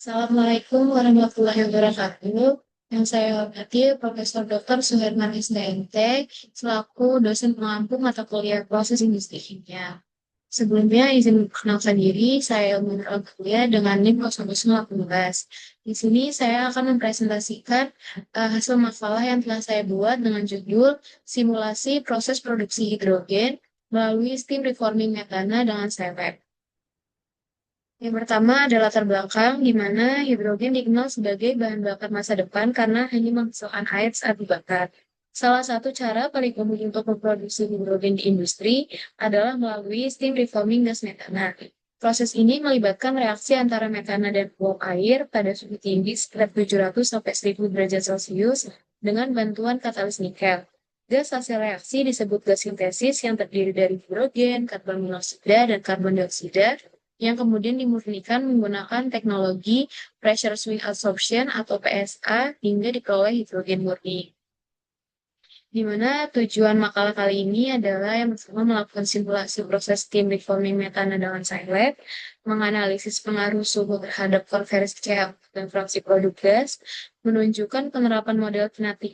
Assalamualaikum warahmatullahi wabarakatuh. Yang saya hormati Profesor Dr. Suherman SDMT selaku dosen pengampu mata kuliah proses industri kimia. Sebelumnya izin perkenalkan diri, saya Ilmu Kuliah dengan NIM 0018. Di sini saya akan mempresentasikan hasil makalah yang telah saya buat dengan judul Simulasi Proses Produksi Hidrogen melalui Steam Reforming Metana dengan Seleb. Yang pertama adalah latar belakang, di mana hidrogen dikenal sebagai bahan bakar masa depan karena hanya menghasilkan air saat dibakar. Salah satu cara paling umum untuk memproduksi hidrogen di industri adalah melalui steam reforming gas metana. Proses ini melibatkan reaksi antara metana dan uap air pada suhu tinggi sekitar 700 sampai 1000 derajat Celcius dengan bantuan katalis nikel. Gas hasil reaksi disebut gas sintesis yang terdiri dari hidrogen, karbon monoksida, dan karbon dioksida yang kemudian dimurnikan menggunakan teknologi pressure swing adsorption atau PSA hingga diperoleh hidrogen murni. Di mana tujuan makalah kali ini adalah yang pertama melakukan simulasi proses steam reforming metana dengan Scilab, menganalisis pengaruh suhu terhadap konversi CH4 dan fraksi produk gas, menunjukkan penerapan model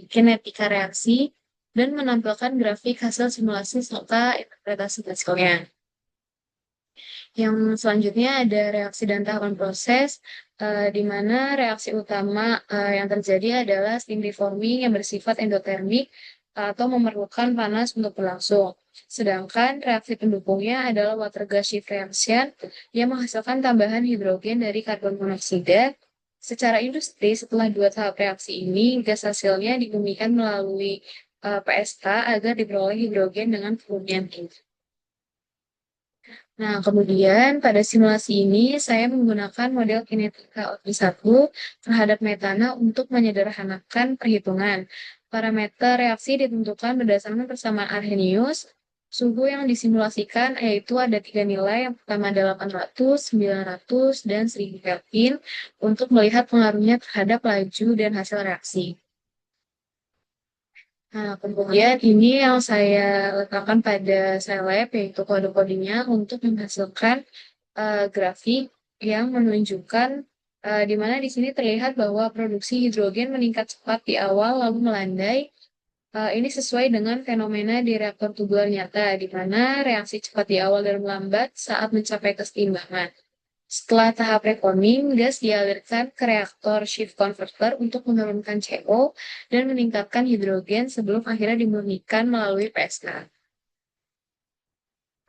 kinetika reaksi, dan menampilkan grafik hasil simulasi serta interpretasi hasilnya. Yang selanjutnya ada reaksi dan tahapan proses, di mana reaksi utama yang terjadi adalah steam reforming yang bersifat endotermik atau memerlukan panas untuk berlangsung. Sedangkan reaksi pendukungnya adalah water gas shift reaction yang menghasilkan tambahan hidrogen dari karbon monoksida. Secara industri, setelah dua tahap reaksi ini, gas hasilnya dikemudikan melalui PSK agar diperoleh hidrogen dengan volume yang tinggi. Nah, kemudian pada simulasi ini saya menggunakan model kinetika OT1 terhadap metana untuk menyederhanakan perhitungan. Parameter reaksi ditentukan berdasarkan persamaan Arrhenius. Suhu yang disimulasikan yaitu ada tiga nilai, yang pertama 800, 900, dan 1000 Kelvin untuk melihat pengaruhnya terhadap laju dan hasil reaksi. Nah, kemudian ini yang saya letakkan pada Scilab, yaitu kode-kodenya untuk menghasilkan grafik yang menunjukkan di mana di sini terlihat bahwa produksi hidrogen meningkat cepat di awal lalu melandai. Ini sesuai dengan fenomena di reaktor tubular nyata, di mana reaksi cepat di awal dan melambat saat mencapai keseimbangan. Setelah tahap reforming, gas dialirkan ke reaktor shift converter untuk menurunkan CO dan meningkatkan hidrogen sebelum akhirnya dimurnikan melalui PSK.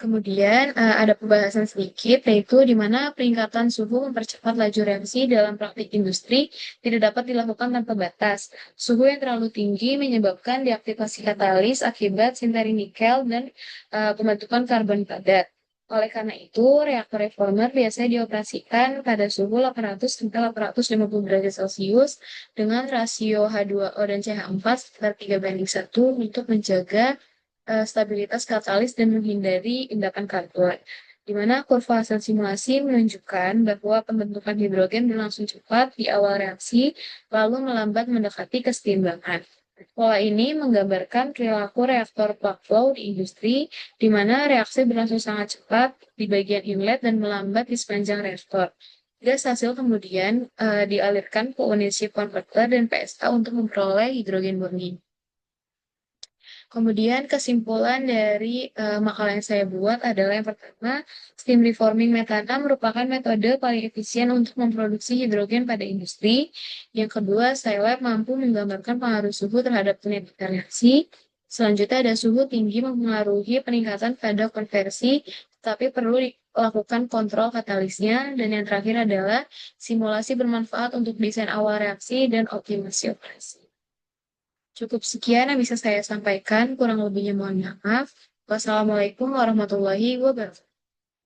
Kemudian ada pembahasan sedikit, yaitu di mana peningkatan suhu mempercepat laju reaksi dalam praktik industri tidak dapat dilakukan tanpa batas. Suhu yang terlalu tinggi menyebabkan deaktivasi katalis akibat sintering nikel dan pembentukan karbon padat. Oleh karena itu, reaktor reformer biasanya dioperasikan pada suhu 800 sampai 850 derajat Celcius dengan rasio H2O dan CH4 sekitar 3:1 untuk menjaga stabilitas katalis dan menghindari endapan karbon. Di mana kurva hasil simulasi menunjukkan bahwa pembentukan hidrogen berlangsung cepat di awal reaksi, lalu melambat mendekati keseimbangan. Pola ini menggambarkan perilaku reaktor plug flow di industri, di mana reaksi berlangsung sangat cepat di bagian inlet dan melambat di sepanjang reaktor. Gas hasil kemudian dialirkan ke unit shift converter dan PSA untuk memperoleh hidrogen murni. Kemudian kesimpulan dari makalah yang saya buat adalah yang pertama, steam reforming metana merupakan metode paling efisien untuk memproduksi hidrogen pada industri. Yang kedua, Scilab mampu menggambarkan pengaruh suhu terhadap kinetika reaksi. Selanjutnya ada suhu tinggi mempengaruhi peningkatan pada konversi, tapi perlu dilakukan kontrol katalisnya. Dan yang terakhir adalah simulasi bermanfaat untuk desain awal reaksi dan optimasi operasi. Cukup sekian yang bisa saya sampaikan, kurang lebihnya mohon maaf. Wassalamualaikum warahmatullahi wabarakatuh.